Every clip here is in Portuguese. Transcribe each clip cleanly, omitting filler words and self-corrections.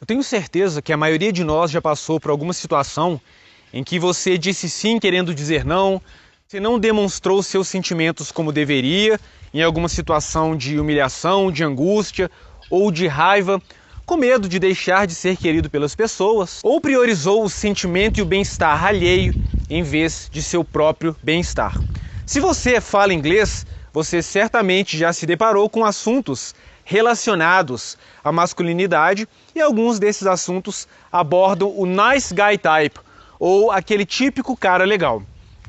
Eu tenho certeza que a maioria de nós já passou por alguma situação em que você disse sim querendo dizer não, você não demonstrou seus sentimentos como deveria, em alguma situação de humilhação, de angústia ou de raiva, com medo de deixar de ser querido pelas pessoas, ou priorizou o sentimento e o bem-estar alheio em vez de seu próprio bem-estar. Se você fala inglês, você certamente já se deparou com assuntos relacionados à masculinidade e alguns desses assuntos abordam o nice guy type, ou aquele típico cara legal.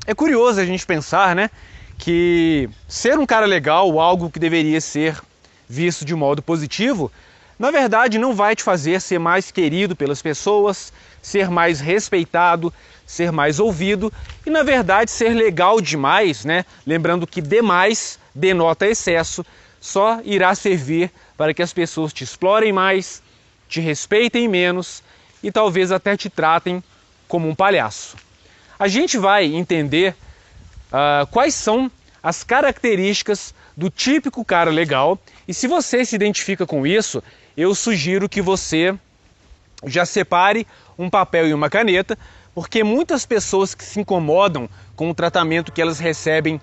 É curioso a gente pensar, né, que ser um cara legal, algo que deveria ser visto de modo positivo, na verdade não vai te fazer ser mais querido pelas pessoas, ser mais respeitado, ser mais ouvido e, na verdade, ser legal demais, né? Lembrando que demais denota excesso, só irá servir para que as pessoas te explorem mais, te respeitem menos e talvez até te tratem como um palhaço. A gente vai entender quais são as características do típico cara legal e se você se identifica com isso, eu sugiro que você já separe um papel e uma caneta, porque muitas pessoas que se incomodam com o tratamento que elas recebem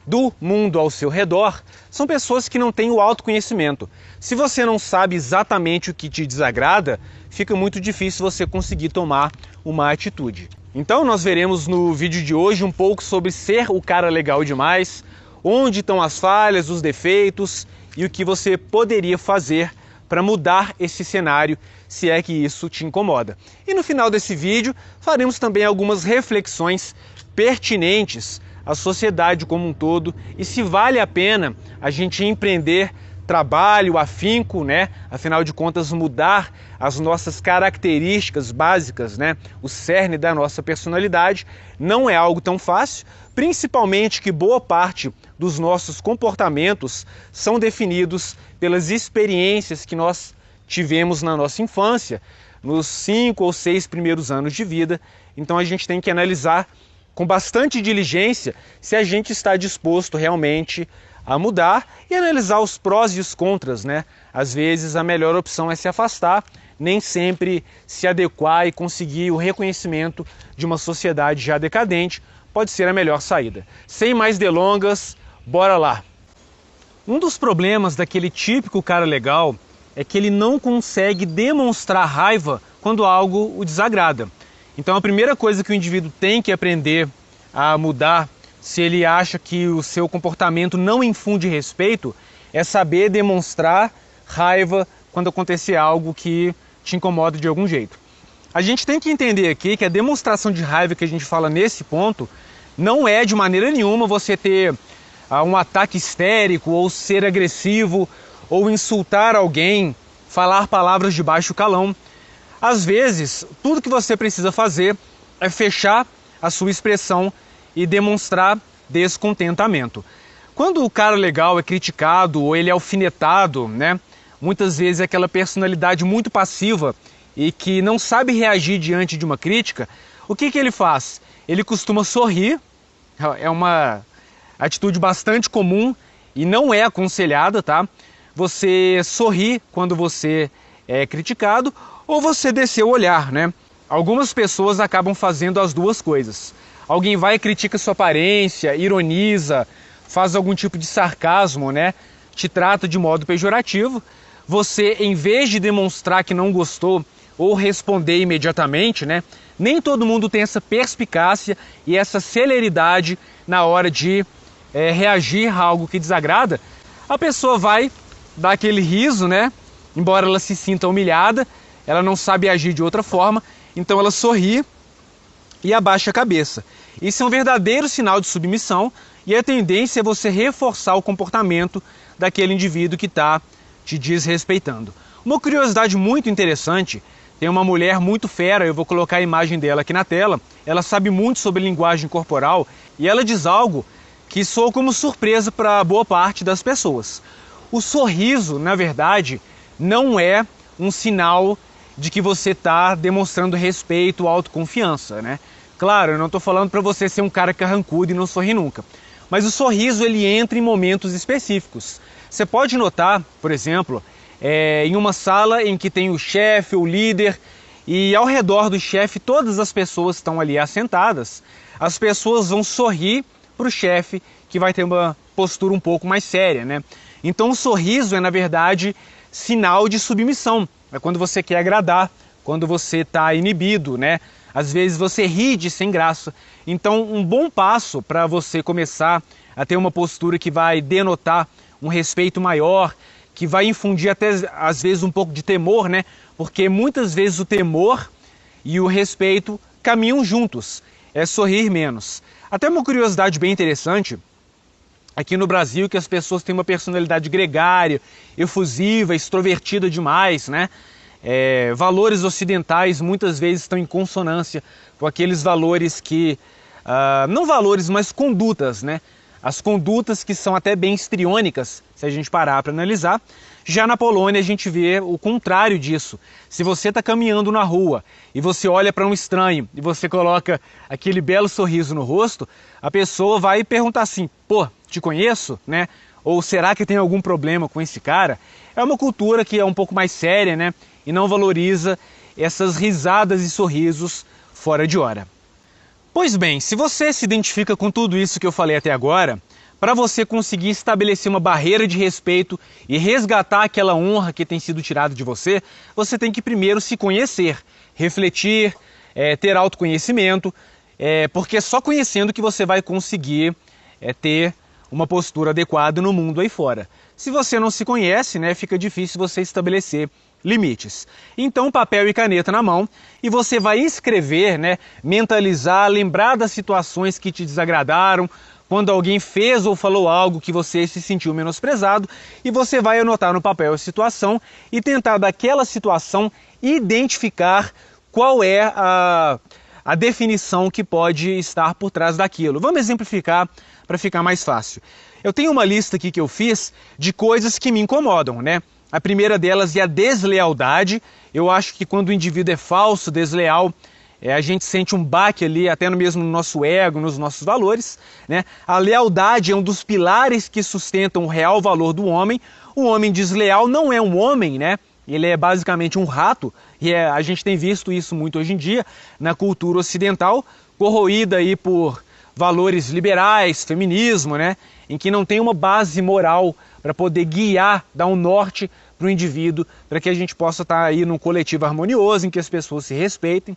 do mundo ao seu redor são pessoas que não têm o autoconhecimento. Se você não sabe exatamente o que te desagrada, fica muito difícil você conseguir tomar uma atitude. Então nós veremos no vídeo de hoje um pouco sobre ser o cara legal demais, onde estão as falhas, os defeitos e o que você poderia fazer para mudar esse cenário, se é que isso te incomoda. E no final desse vídeo faremos também algumas reflexões pertinentes à sociedade como um todo e se vale a pena a gente empreender trabalho, afinco, né? Afinal de contas, mudar as nossas características básicas, né? O cerne da nossa personalidade não é algo tão fácil, principalmente que boa parte dos nossos comportamentos são definidos pelas experiências que nós tivemos na nossa infância, nos 5 ou 6 primeiros anos de vida. Então a gente tem que analisar com bastante diligência se a gente está disposto realmente a mudar e analisar os prós e os contras, né? Às vezes a melhor opção é se afastar, nem sempre se adequar e conseguir o reconhecimento de uma sociedade já decadente pode ser a melhor saída. Sem mais delongas, bora lá! Um dos problemas daquele típico cara legal é que ele não consegue demonstrar raiva quando algo o desagrada. Então a primeira coisa que o indivíduo tem que aprender a mudar, se ele acha que o seu comportamento não infunde respeito, é saber demonstrar raiva quando acontecer algo que te incomoda de algum jeito. A gente tem que entender aqui que a demonstração de raiva que a gente fala nesse ponto não é de maneira nenhuma você ter um ataque histérico ou ser agressivo ou insultar alguém, falar palavras de baixo calão. Às vezes, tudo que você precisa fazer é fechar a sua expressão e demonstrar descontentamento. Quando o cara legal é criticado ou ele é alfinetado, né, muitas vezes é aquela personalidade muito passiva e que não sabe reagir diante de uma crítica, o que ele faz? Ele costuma sorrir, é uma atitude bastante comum e não é aconselhada, tá? Você sorrir quando você é criticado ou você descer o olhar, né? Algumas pessoas acabam fazendo as duas coisas. Alguém vai e critica sua aparência, ironiza, faz algum tipo de sarcasmo, né? Te trata de modo pejorativo. Você, em vez de demonstrar que não gostou ou responder imediatamente, né? Nem todo mundo tem essa perspicácia e essa celeridade na hora de reagir a algo que desagrada. A pessoa vai dar aquele riso, né? Embora ela se sinta humilhada, ela não sabe agir de outra forma, então ela sorri e abaixa a cabeça. Isso é um verdadeiro sinal de submissão e a tendência é você reforçar o comportamento daquele indivíduo que está te desrespeitando. Uma curiosidade muito interessante, tem uma mulher muito fera, eu vou colocar a imagem dela aqui na tela, ela sabe muito sobre linguagem corporal e ela diz algo que soa como surpresa para boa parte das pessoas. O sorriso, na verdade, não é um sinal de que você está demonstrando respeito ou autoconfiança, né? Claro, eu não estou falando para você ser um cara carrancudo e não sorrir nunca. Mas o sorriso ele entra em momentos específicos. Você pode notar, por exemplo, em uma sala em que tem o chefe, o líder, e ao redor do chefe todas as pessoas estão ali assentadas. As pessoas vão sorrir para o chefe, que vai ter uma postura um pouco mais séria, né? Então o sorriso é, na verdade, sinal de submissão. É quando você quer agradar, quando você está inibido, né? Às vezes você ri de sem graça. Então um bom passo para você começar a ter uma postura que vai denotar um respeito maior, que vai infundir até às vezes um pouco de temor, né? Porque muitas vezes o temor e o respeito caminham juntos. É sorrir menos. Até uma curiosidade bem interessante, aqui no Brasil, que as pessoas têm uma personalidade gregária, efusiva, extrovertida demais, né? Valores ocidentais muitas vezes estão em consonância com aqueles valores que... não valores, mas condutas, né? As condutas que são até bem histriônicas, se a gente parar para analisar. Já na Polônia a gente vê o contrário disso. Se você está caminhando na rua e você olha para um estranho e você coloca aquele belo sorriso no rosto, a pessoa vai perguntar assim, pô, te conheço, né? Ou será que tem algum problema com esse cara? É uma cultura que é um pouco mais séria, né? E não valoriza essas risadas e sorrisos fora de hora. Pois bem, se você se identifica com tudo isso que eu falei até agora, para você conseguir estabelecer uma barreira de respeito e resgatar aquela honra que tem sido tirada de você, você tem que primeiro se conhecer, refletir, ter autoconhecimento, porque é só conhecendo que você vai conseguir ter uma postura adequada no mundo aí fora. Se você não se conhece, né, fica difícil você estabelecer limites. Então, papel e caneta na mão e você vai escrever, né, mentalizar, lembrar das situações que te desagradaram, quando alguém fez ou falou algo que você se sentiu menosprezado, e você vai anotar no papel a situação e tentar daquela situação identificar qual é a definição que pode estar por trás daquilo. Vamos exemplificar para ficar mais fácil. Eu tenho uma lista aqui que eu fiz de coisas que me incomodam, né? A primeira delas é a deslealdade. Eu acho que quando o indivíduo é falso, desleal, a gente sente um baque ali, até mesmo no nosso ego, nos nossos valores, né? A lealdade é um dos pilares que sustentam o real valor do homem. O homem desleal não é um homem, né? Ele é basicamente um rato, e a gente tem visto isso muito hoje em dia na cultura ocidental, corroída aí por valores liberais, feminismo, né? Em que não tem uma base moral para poder guiar, dar um norte para o indivíduo, para que a gente possa estar aí num coletivo harmonioso, em que as pessoas se respeitem.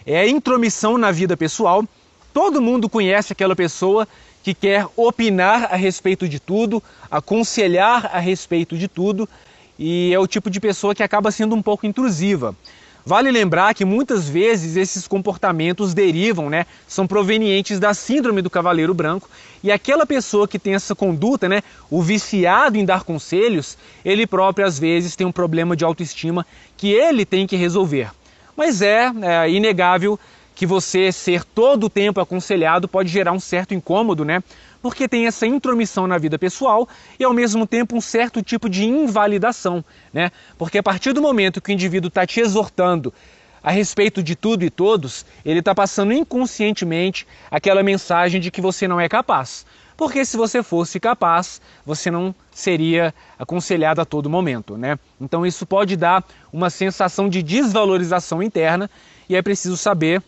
É intromissão na vida pessoal. Todo mundo conhece aquela pessoa que quer opinar a respeito de tudo, aconselhar a respeito de tudo, e é o tipo de pessoa que acaba sendo um pouco intrusiva. Vale lembrar que muitas vezes esses comportamentos derivam, né, são provenientes da síndrome do cavaleiro branco, e aquela pessoa que tem essa conduta, né, o viciado em dar conselhos, ele próprio às vezes tem um problema de autoestima que ele tem que resolver. Mas é inegável que você ser todo o tempo aconselhado pode gerar um certo incômodo, né? Porque tem essa intromissão na vida pessoal e ao mesmo tempo um certo tipo de invalidação, né? Porque a partir do momento que o indivíduo está te exortando a respeito de tudo e todos, ele está passando inconscientemente aquela mensagem de que você não é capaz. Porque se você fosse capaz, você não seria aconselhado a todo momento, né? Então isso pode dar uma sensação de desvalorização interna e é preciso saber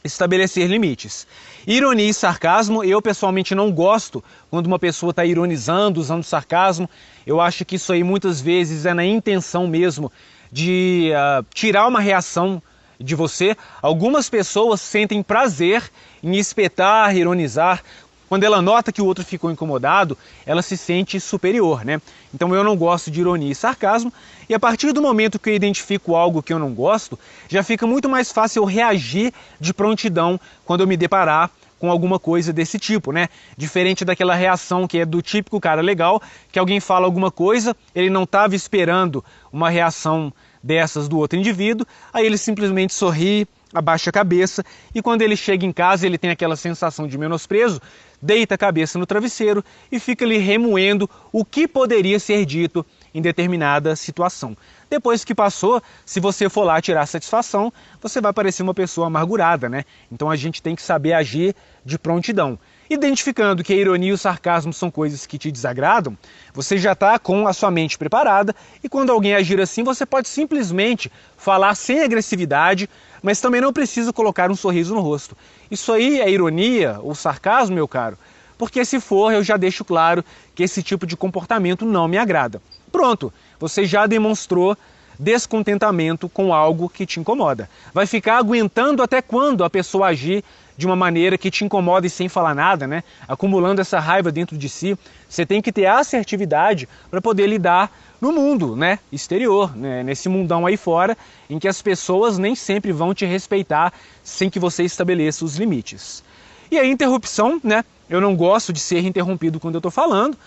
estabelecer limites. Ironia e sarcasmo, eu pessoalmente não gosto quando uma pessoa está ironizando, usando sarcasmo. Eu acho que isso aí muitas vezes é na intenção mesmo de tirar uma reação de você. Algumas pessoas sentem prazer em espetar, ironizar. Quando ela nota que o outro ficou incomodado, ela se sente superior, né? Então eu não gosto de ironia e sarcasmo, e a partir do momento que eu identifico algo que eu não gosto, já fica muito mais fácil eu reagir de prontidão quando eu me deparar com alguma coisa desse tipo, né? Diferente daquela reação que é do típico cara legal, que alguém fala alguma coisa, ele não estava esperando uma reação dessas do outro indivíduo, aí ele simplesmente sorri, abaixa a cabeça, e quando ele chega em casa ele tem aquela sensação de menosprezo, deita a cabeça no travesseiro e fica ali remoendo o que poderia ser dito em determinada situação. Depois que passou, se você for lá tirar satisfação, você vai parecer uma pessoa amargurada, né? Então a gente tem que saber agir de prontidão. Identificando que a ironia e o sarcasmo são coisas que te desagradam, você já está com a sua mente preparada e quando alguém agir assim, você pode simplesmente falar sem agressividade, mas também não precisa colocar um sorriso no rosto. Isso aí é ironia ou sarcasmo, meu caro? Porque se for, eu já deixo claro que esse tipo de comportamento não me agrada. Pronto, você já demonstrou descontentamento com algo que te incomoda. Vai ficar aguentando até quando a pessoa agir de uma maneira que te incomoda e sem falar nada, né? Acumulando essa raiva dentro de si. Você tem que ter assertividade para poder lidar no mundo, né? Exterior, né? Nesse mundão aí fora, em que as pessoas nem sempre vão te respeitar sem que você estabeleça os limites. E a interrupção, né? Eu não gosto de ser interrompido quando eu estou falando,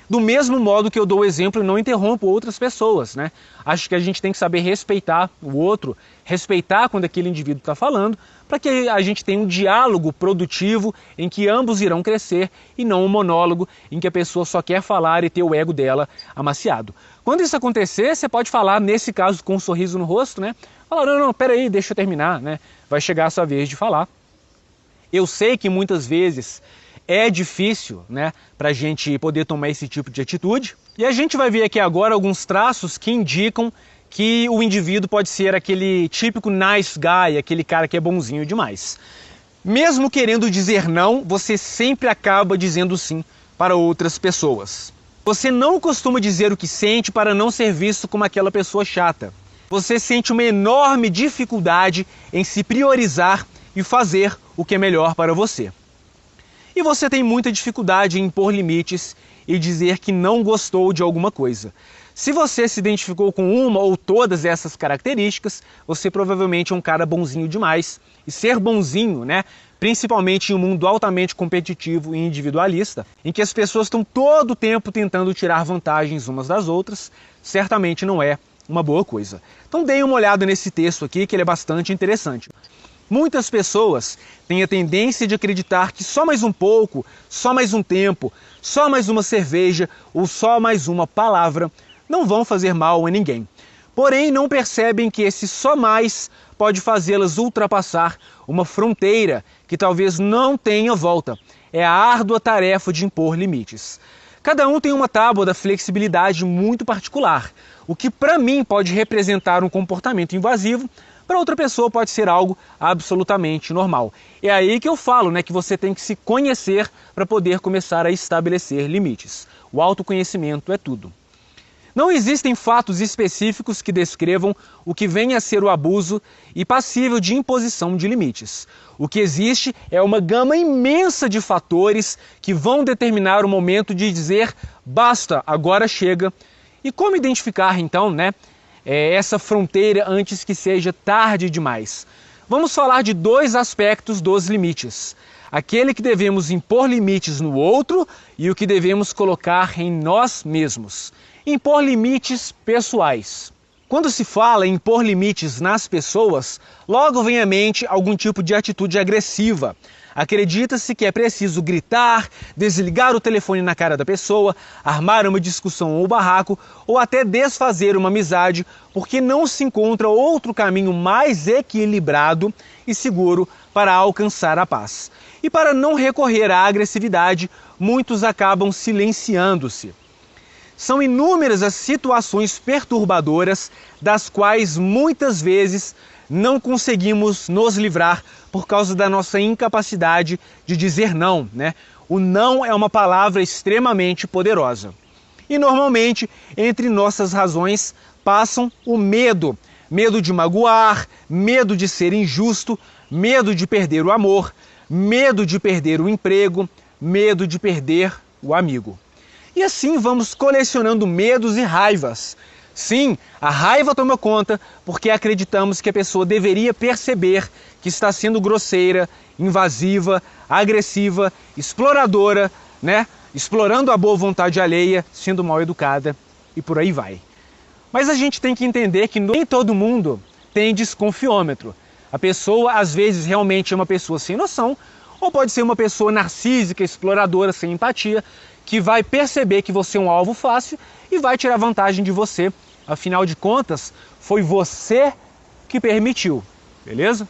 do mesmo modo que eu dou o exemplo e não interrompo outras pessoas, né? Acho que a gente tem que saber respeitar o outro, respeitar quando aquele indivíduo está falando, para que a gente tenha um diálogo produtivo em que ambos irão crescer e não um monólogo em que a pessoa só quer falar e ter o ego dela amaciado. Quando isso acontecer, você pode falar, nesse caso, com um sorriso no rosto, né? Falar, não, peraí, deixa eu terminar, né? Vai chegar a sua vez de falar. Eu sei que muitas vezes é difícil, né, para a gente poder tomar esse tipo de atitude. E a gente vai ver aqui agora alguns traços que indicam que o indivíduo pode ser aquele típico nice guy, aquele cara que é bonzinho demais. Mesmo querendo dizer não, você sempre acaba dizendo sim para outras pessoas. Você não costuma dizer o que sente para não ser visto como aquela pessoa chata. Você sente uma enorme dificuldade em se priorizar e fazer o que é melhor para você. E você tem muita dificuldade em impor limites e dizer que não gostou de alguma coisa. Se você se identificou com uma ou todas essas características, você provavelmente é um cara bonzinho demais. E ser bonzinho, né, principalmente em um mundo altamente competitivo e individualista, em que as pessoas estão todo o tempo tentando tirar vantagens umas das outras, certamente não é uma boa coisa. Então deem uma olhada nesse texto aqui, que ele é bastante interessante. Muitas pessoas têm a tendência de acreditar que só mais um pouco, só mais um tempo, só mais uma cerveja ou só mais uma palavra não vão fazer mal a ninguém. Porém, não percebem que esse só mais pode fazê-las ultrapassar uma fronteira que talvez não tenha volta. É a árdua tarefa de impor limites. Cada um tem uma tábua da flexibilidade muito particular, o que para mim pode representar um comportamento invasivo, para outra pessoa pode ser algo absolutamente normal. É aí que eu falo, né, que você tem que se conhecer para poder começar a estabelecer limites. O autoconhecimento é tudo. Não existem fatos específicos que descrevam o que vem a ser o abuso e passível de imposição de limites. O que existe é uma gama imensa de fatores que vão determinar o momento de dizer basta, agora chega. E como identificar então, né, essa fronteira antes que seja tarde demais? Vamos falar de dois aspectos dos limites. Aquele que devemos impor limites no outro e o que devemos colocar em nós mesmos. Impor limites pessoais. Quando se fala em impor limites nas pessoas, logo vem à mente algum tipo de atitude agressiva. Acredita-se que é preciso gritar, desligar o telefone na cara da pessoa, armar uma discussão ou barraco, ou até desfazer uma amizade, porque não se encontra outro caminho mais equilibrado e seguro para alcançar a paz. E para não recorrer à agressividade, muitos acabam silenciando-se. São inúmeras as situações perturbadoras das quais muitas vezes não conseguimos nos livrar por causa da nossa incapacidade de dizer não, né? O não é uma palavra extremamente poderosa. E normalmente, entre nossas razões, passam o medo. Medo de magoar, medo de ser injusto, medo de perder o amor, medo de perder o emprego, medo de perder o amigo. E assim vamos colecionando medos e raivas. Sim, a raiva toma conta porque acreditamos que a pessoa deveria perceber que está sendo grosseira, invasiva, agressiva, exploradora, né? Explorando a boa vontade alheia, sendo mal educada e por aí vai. Mas a gente tem que entender que nem todo mundo tem desconfiômetro. A pessoa às vezes realmente é uma pessoa sem noção, ou pode ser uma pessoa narcísica, exploradora, sem empatia, que vai perceber que você é um alvo fácil e vai tirar vantagem de você. Afinal de contas, foi você que permitiu, beleza?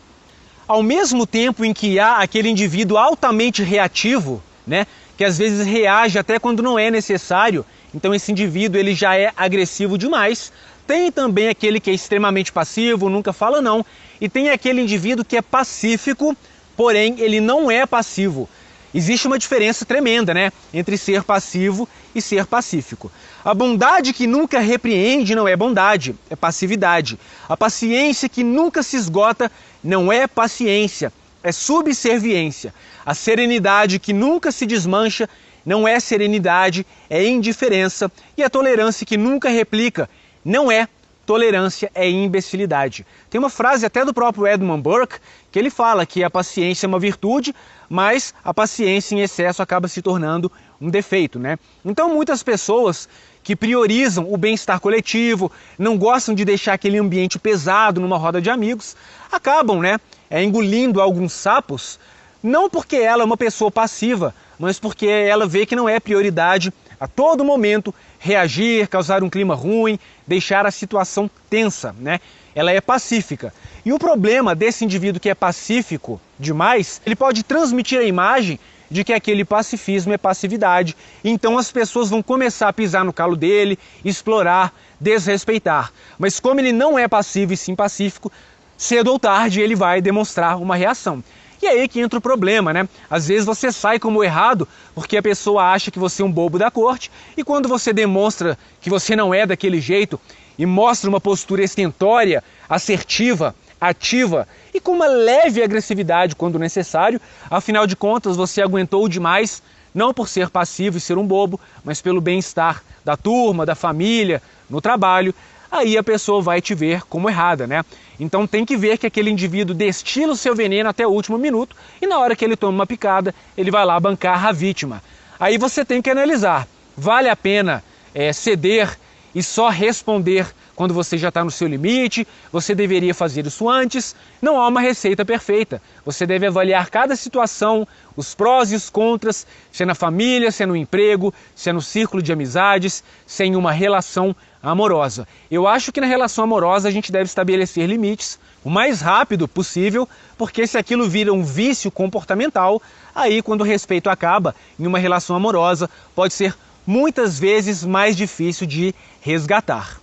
Ao mesmo tempo em que há aquele indivíduo altamente reativo, né? Que às vezes reage até quando não é necessário. Então esse indivíduo ele já é agressivo demais. Tem também aquele que é extremamente passivo, nunca fala não. E tem aquele indivíduo que é pacífico, porém ele não é passivo. Existe uma diferença tremenda, né, entre ser passivo e ser pacífico. A bondade que nunca repreende não é bondade, é passividade. A paciência que nunca se esgota não é paciência, é subserviência. A serenidade que nunca se desmancha não é serenidade, é indiferença. E a tolerância que nunca replica não é tolerância, é imbecilidade. Tem uma frase até do próprio Edmund Burke que ele fala que a paciência é uma virtude, mas a paciência em excesso acaba se tornando um defeito, né? Então muitas pessoas que priorizam o bem-estar coletivo, não gostam de deixar aquele ambiente pesado numa roda de amigos, acabam, né, engolindo alguns sapos, não porque ela é uma pessoa passiva, mas porque ela vê que não é prioridade a todo momento reagir, causar um clima ruim, deixar a situação tensa, né? Ela é pacífica. E o problema desse indivíduo que é pacífico demais, ele pode transmitir a imagem de que aquele pacifismo é passividade. Então as pessoas vão começar a pisar no calo dele, explorar, desrespeitar. Mas como ele não é passivo e sim pacífico, cedo ou tarde ele vai demonstrar uma reação. E é aí que entra o problema, né? Às vezes você sai como errado porque a pessoa acha que você é um bobo da corte, e quando você demonstra que você não é daquele jeito e mostra uma postura estentória, assertiva, ativa e com uma leve agressividade quando necessário, afinal de contas você aguentou demais, não por ser passivo e ser um bobo, mas pelo bem-estar da turma, da família, no trabalho, aí a pessoa vai te ver como errada, né? Então tem que ver que aquele indivíduo destila o seu veneno até o último minuto e na hora que ele toma uma picada, ele vai lá bancar a vítima. Aí você tem que analisar, vale a pena ceder e só responder quando você já está no seu limite? Você deveria fazer isso antes? Não há uma receita perfeita. Você deve avaliar cada situação, os prós e os contras, se é na família, se é no emprego, se é no círculo de amizades, se é em uma relação amorosa. Eu acho que na relação amorosa a gente deve estabelecer limites o mais rápido possível, porque se aquilo vira um vício comportamental, aí quando o respeito acaba em uma relação amorosa, pode ser muitas vezes mais difícil de resgatar.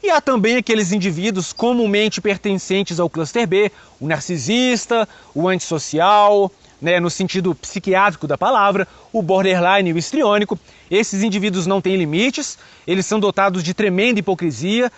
E há também aqueles indivíduos comumente pertencentes ao cluster B, o narcisista, o antissocial, né, no sentido psiquiátrico da palavra, o borderline e o histriônico. Esses indivíduos não têm limites, eles são dotados de tremenda hipocrisia,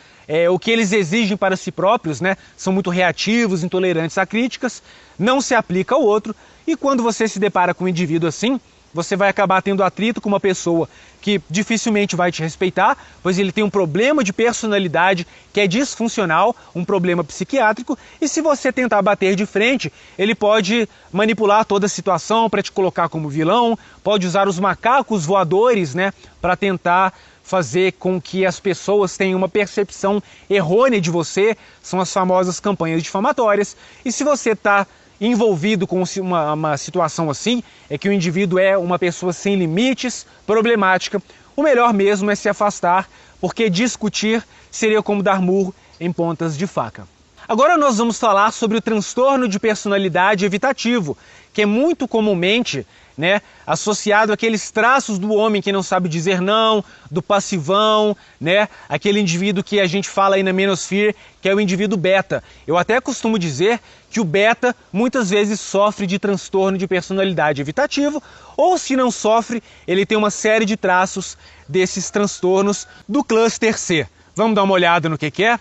o que eles exigem para si próprios, né, são muito reativos, intolerantes a críticas, não se aplica ao outro, e quando você se depara com um indivíduo assim, você vai acabar tendo atrito com uma pessoa que dificilmente vai te respeitar, pois ele tem um problema de personalidade que é disfuncional, um problema psiquiátrico, e se você tentar bater de frente, ele pode manipular toda a situação para te colocar como vilão, pode usar os macacos voadores, né, para tentar fazer com que as pessoas tenham uma percepção errônea de você, são as famosas campanhas difamatórias, e se você está envolvido com uma situação assim, é que o indivíduo é uma pessoa sem limites, problemática, o melhor mesmo é se afastar, porque discutir seria como dar murro em pontas de faca. Agora nós vamos falar sobre o transtorno de personalidade evitativo, que é muito comumente, né, associado àqueles traços do homem que não sabe dizer não, do passivão, né, aquele indivíduo que a gente fala aí na menosphere, que é o indivíduo beta. Eu até costumo dizer que o beta muitas vezes sofre de transtorno de personalidade evitativo, ou se não sofre, ele tem uma série de traços desses transtornos do cluster C. Vamos dar uma olhada no que é?